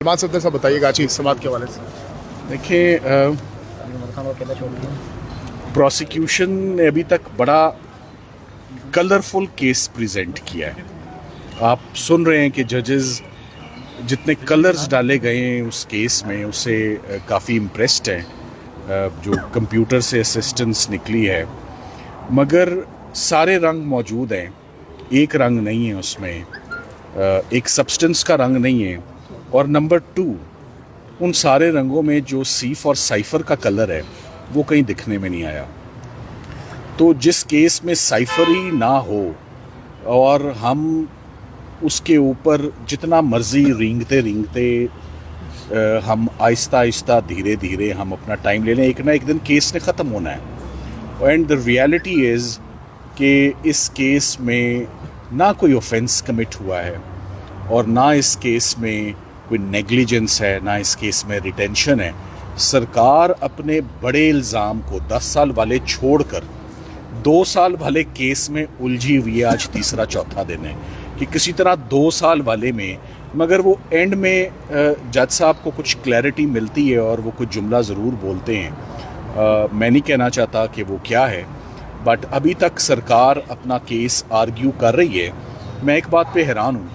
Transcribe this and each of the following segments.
सलमान सत्तर साहब बताइएगा अच्छी समात के हवाले से। देखिए, प्रोसिक्यूशन ने अभी तक बड़ा कलरफुल केस प्रेजेंट किया है। आप सुन रहे हैं कि जजेस जितने कलर्स डाले गए हैं उस केस में उससे काफ़ी इम्प्रेस्ड हैं। जो कंप्यूटर से असिस्टेंस निकली है, मगर सारे रंग मौजूद हैं, एक रंग नहीं है उसमें, एक सब्सटेंस का रंग नहीं है। और नंबर 2, उन सारे रंगों में जो सीफ और साइफर का कलर है वो कहीं दिखने में नहीं आया। तो जिस केस में साइफर ही ना हो और हम उसके ऊपर जितना मर्जी रेंगते हम आहिस्ता आहिस्ता धीरे धीरे हम अपना टाइम ले लें, एक ना एक दिन केस ने ख़त्म होना है। एंड द रियलिटी इज़ कि इस केस में ना कोई ऑफेंस कमिट हुआ है और ना इस केस में कोई नेग्लिजेंस है, ना इस केस में रिटेंशन है। सरकार अपने बड़े इल्ज़ाम को 10 साल वाले छोड़कर 2 साल वाले केस में उलझी हुई है। आज तीसरा चौथा दिन है कि किसी तरह 2 साल वाले में, मगर वो एंड में जज साहब को कुछ क्लैरिटी मिलती है और वो कुछ जुमला ज़रूर बोलते हैं। मैं नहीं कहना चाहता कि वो क्या है, बट अभी तक सरकार अपना केस आर्ग्यू कर रही है। मैं एक बात पे हैरान हूँ,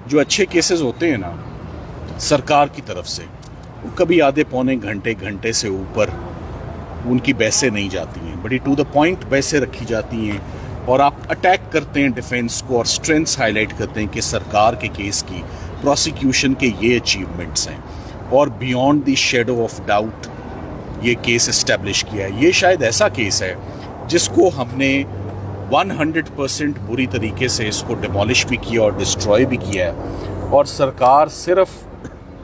जो अच्छे केसेस होते हैं ना सरकार की तरफ से, वो कभी आधे पौने घंटे से ऊपर उनकी बहसें नहीं जाती हैं, बड़ी टू द पॉइंट बहसें रखी जाती हैं और आप अटैक करते हैं डिफेंस को और स्ट्रेंथ्स हाईलाइट करते हैं कि सरकार के केस की, प्रोसिक्यूशन के ये अचीवमेंट्स हैं और beyond the shadow of doubt ये केस इस्टेब्लिश किया है। ये शायद ऐसा केस है जिसको हमने 100% बुरी तरीके से इसको डिमोलिश भी किया और डिस्ट्रॉय भी किया है और सरकार सिर्फ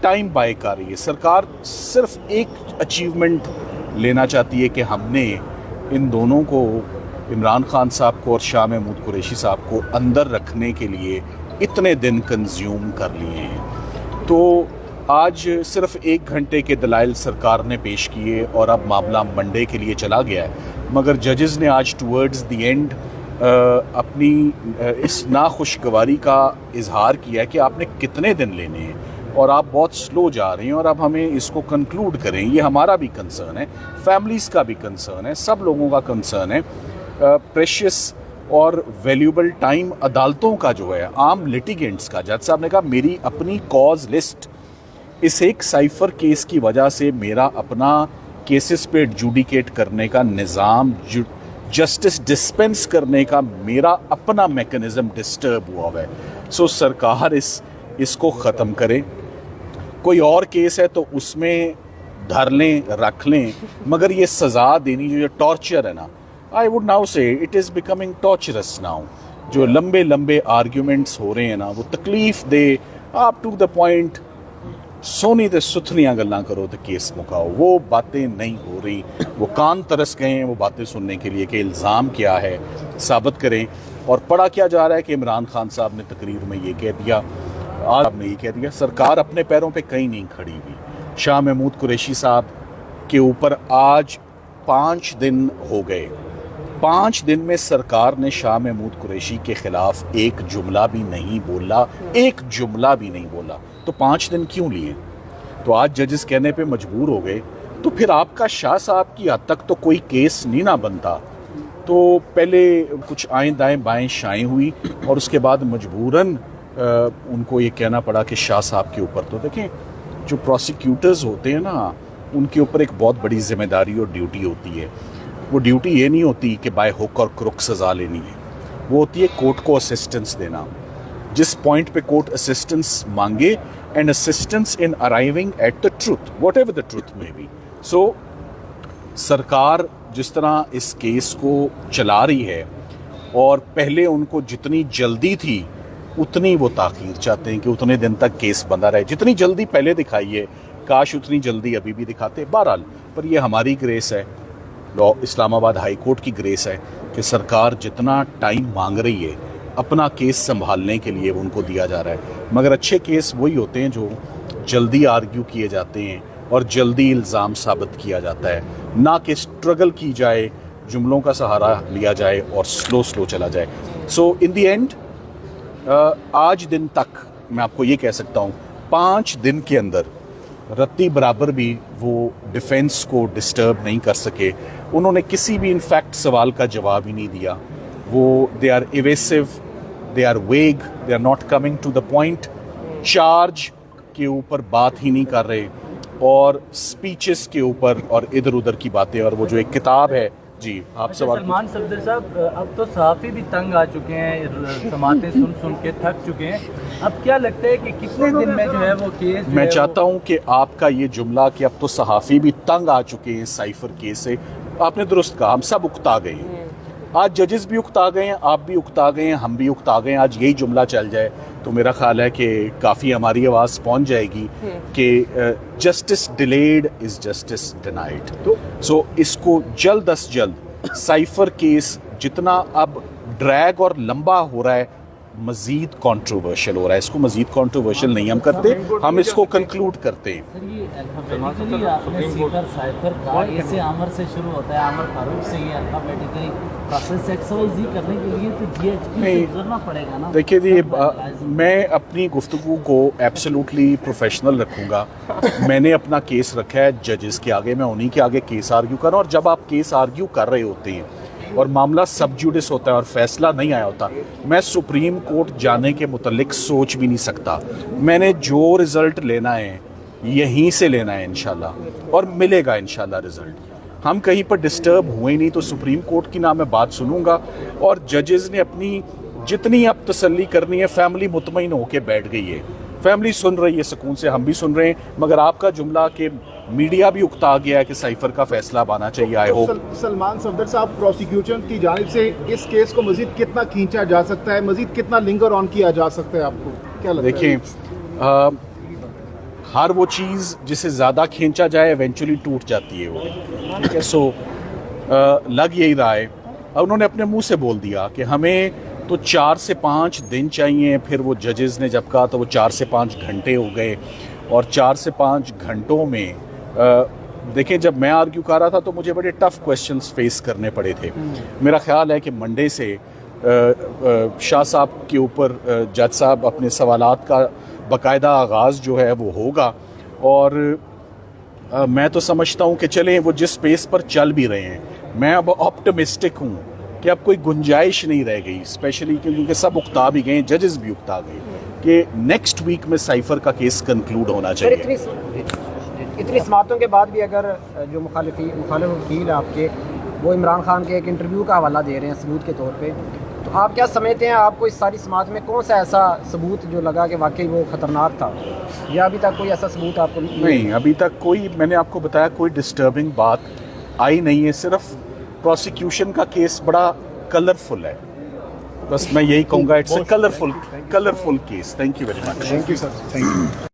टाइम बाय कर रही है। सरकार सिर्फ एक अचीवमेंट लेना चाहती है कि हमने इन दोनों को, इमरान खान साहब को और शाह महमूद कुरैशी साहब को अंदर रखने के लिए इतने दिन कंज्यूम कर लिए हैं। तो आज सिर्फ 1 घंटे के दलाइल सरकार ने पेश किए और अब मामला मंडे के लिए चला गया है, मगर जजेस ने आज टूवर्ड्स द एंड अपनी इस नाखुशगवारी का इजहार किया है कि आपने कितने दिन लेने हैं और आप बहुत स्लो जा रहे हैं और अब हमें इसको कंक्लूड करें। ये हमारा भी कंसर्न है, फैमिलीज़ का भी कंसर्न है, सब लोगों का कंसर्न है। प्रेशियस और वैल्यूबल टाइम अदालतों का जो है, आम लिटिगेंट्स का, जज साहब ने कहा मेरी अपनी कॉज लिस्ट इस एक साइफर केस की वजह से मेरा अपना केसेस पे एडजुडिकेट करने का निज़ाम, जस्टिस डिस्पेंस करने का मेरा अपना मैकेनिज़्म डिस्टर्ब हुआ है। सो सरकार इसको ख़त्म करे। कोई और केस है तो उसमें धर लें, रख लें, मगर ये सज़ा देनी जो ये टॉर्चर है ना, आई वुड नाउ से it is becoming torturers now. जो लंबे लंबे आर्ग्यूमेंट्स हो रहे हैं ना, वो तकलीफ़ दे, आप टू द पॉइंट सोनी ते सुथनियाँ गल्लां करो तो केस मुकाओ, वो बातें नहीं हो रही। वो कान तरस गए हैं वो बातें सुनने के लिए कि इल्ज़ाम क्या है, साबित करें। और पढ़ा क्या जा रहा है कि इमरान खान साहब ने तकरीर में ये कह दिया, आज आपने ये कह दिया। सरकार अपने पैरों पे कहीं नहीं खड़ी हुई। शाह महमूद कुरैशी साहब के ऊपर आज 5 दिन हो गए। 5 दिन में सरकार ने शाह महमूद कुरैशी के खिलाफ एक जुमला भी नहीं बोला, एक जुमला भी नहीं बोला। तो 5 दिन क्यों लिए? तो आज जजेस कहने पे मजबूर हो गए। तो फिर आपका शाह साहब की हद तक तो कोई केस नहीं ना बनता। तो पहले कुछ आएँ दाएँ बाएँ शाएँ हुई और उसके बाद मजबूरन उनको ये कहना पड़ा कि शाह साहब के ऊपर, तो देखें जो प्रोसिक्यूटर्स होते हैं ना, उनके ऊपर एक बहुत बड़ी जिम्मेदारी और ड्यूटी होती है। वो ड्यूटी ये नहीं होती कि बाय हुक और क्रुक सज़ा लेनी है, वो होती है कोर्ट को असिस्टेंस देना। जिस पॉइंट पे कोर्ट असिस्टेंस मांगे, and assistance in arriving at the truth, what ever the truth में बी। सो सरकार जिस तरह इस केस को चला रही है और पहले उनको जितनी जल्दी थी उतनी वो ताख़ीर चाहते हैं कि उतने दिन तक केस बंदा रहे। जितनी जल्दी पहले दिखाइए, काश उतनी जल्दी अभी भी दिखाते। बहरहाल, पर ये हमारी ग्रेस है, लॉ इस्लामाबाद हाई कोर्ट की ग्रेस है कि सरकार जितना टाइम मांग रही है अपना केस संभालने के लिए उनको दिया जा रहा है। मगर अच्छे केस वही होते हैं जो जल्दी आर्ग्यू किए जाते हैं और जल्दी इल्ज़ाम साबित किया जाता है, ना कि स्ट्रगल की जाए, जुमलों का सहारा लिया जाए और स्लो चला जाए। सो इन द एंड आज दिन तक मैं आपको ये कह सकता हूँ 5 दिन के अंदर रत्ती बराबर भी वो डिफेंस को डिस्टर्ब नहीं कर सके. उन्होंने किसी भी इनफैक्ट सवाल का जवाब ही नहीं दिया. वो they are evasive, they are vague, they are not coming to the point. Charge के ऊपर बात ही नहीं कर रहे और स्पीचेस के ऊपर और इधर उधर की बातें. और वो जो एक किताब है, जी आप सवाल. सलमान सफदर साहब, अब तो सहाफ़ी भी तंग आ चुके हैं, समातें सुन सुन के थक चुके हैं. अब क्या लगता है कि कितने दिन में जो है वो केस, मैं चाहता हूं कि आपका ये जुमला कि अब तो सहाफ़ी भी तंग आ चुके हैं साइफर केस से, आपने दुरुस्त कहा. हम सब उकता गए हैं. आज जजेस भी उकता गए हैं, आप भी उकता गए हैं, हम भी उकता गए हैं. आज यही जुमला चल जाए तो मेरा ख्याल है कि काफ़ी हमारी आवाज़ पहुंच जाएगी कि justice delayed is justice denied. So इसको जल्द अज जल्द साइफर केस जितना अब ड्रैग और लंबा हो रहा है, मज़ीद कंट्रोवर्शियल हो रहा है. इसको मज़ीद कंट्रोवर्शियल नहीं हम करते, हम इसको कंक्लूड करते हैं. सर ये अल्फाबेटिकली आपने सीकर साइफर का ए से आमर से शुरू होता है, आमर फारूक से ये अल्फाबेटिकली प्रोसेस एक्सरसाइज करने के लिए तो जीएचपी से गुजरना पड़ेगा ना. देखिए ये मैं अपनी गुफ्तगू को एब्सोल्युटली प्रोफेशनल रखूँगा. मैंने अपना केस रखा है जजेस के आगे, मैं उन्हीं के आगे केस आर्ग्यू कर रहा हूँ. और जब आप केस आर्ग्यू कर रहे होते हैं और मामला सब जुडिस होता है और फैसला नहीं आया होता, मैं सुप्रीम कोर्ट जाने के मुतल्लिक सोच भी नहीं सकता. मैंने जो रिज़ल्ट लेना है यहीं से लेना है इंशाल्लाह, और मिलेगा इंशाल्लाह रिज़ल्ट. हम कहीं पर डिस्टर्ब हुए नहीं तो सुप्रीम कोर्ट की ना मैं बात सुनूंगा. और जजेस ने अपनी जितनी अब तसल्ली करनी है, फैमिली मुतमईन होकर बैठ गई है, फैमिली सुन रही है सुकून से, हम भी सुन रहे हैं. मगर आपका जुमला कि मीडिया भी उकता गया है कि साइफर का फैसला आना चाहिए. आई होप सलमान सफदर साहब, प्रोसिक्यूशन की जानिब से इस केस को मजीद कितना खींचा जा सकता है, मजीद कितना लिंगर ऑन किया जा सकता है, आपको क्या लगता है? देखिए, हर वो चीज़ जिसे ज़्यादा खींचा जाए इवेंचुअली टूट जाती है वो. ठीक है, सो लग यही रहा है. उन्होंने अपने मुंह से बोल दिया कि हमें तो 4 से 5 दिन चाहिए. फिर वो जजेस ने जब कहा तो वो 4 से 5 घंटे हो गए. और 4 से 5 घंटों में देखें, जब मैं आर्ग्यू कर रहा था तो मुझे बड़े टफ क्वेश्चंस फेस करने पड़े थे. मेरा ख्याल है कि मंडे से शाह साहब के ऊपर जज साहब अपने सवालात का बाकायदा आगाज़ जो है वो होगा. और मैं तो समझता हूँ कि चलें वो जिस पेस पर चल भी रहे हैं, मैं अब ऑप्टिमिस्टिक हूँ कि अब कोई गुंजाइश नहीं रह गई, स्पेशली क्योंकि सब उकता भी गए, जजेस भी उकता गए, कि नेक्स्ट वीक में साइफर का केस कंक्लूड होना चाहिए. इतनी समातों के बाद भी अगर जो मुखालिफ वकील आपके वो इमरान खान के एक इंटरव्यू का हवाला दे रहे हैं सबूत के तौर पे, तो आप क्या समझते हैं, आपको इस सारी समात में कौन सा ऐसा सबूत जो लगा कि वाकई वो ख़तरनाक था, या अभी तक कोई ऐसा सबूत आपको नहीं? अभी तक कोई, मैंने आपको बताया, कोई डिस्टर्बिंग बात आई नहीं है. सिर्फ प्रोसिक्यूशन का केस बड़ा कलरफुल है, बस मैं यही कहूँगा. It's a colourful case. Thank you very much. Thank you sir. Thank you.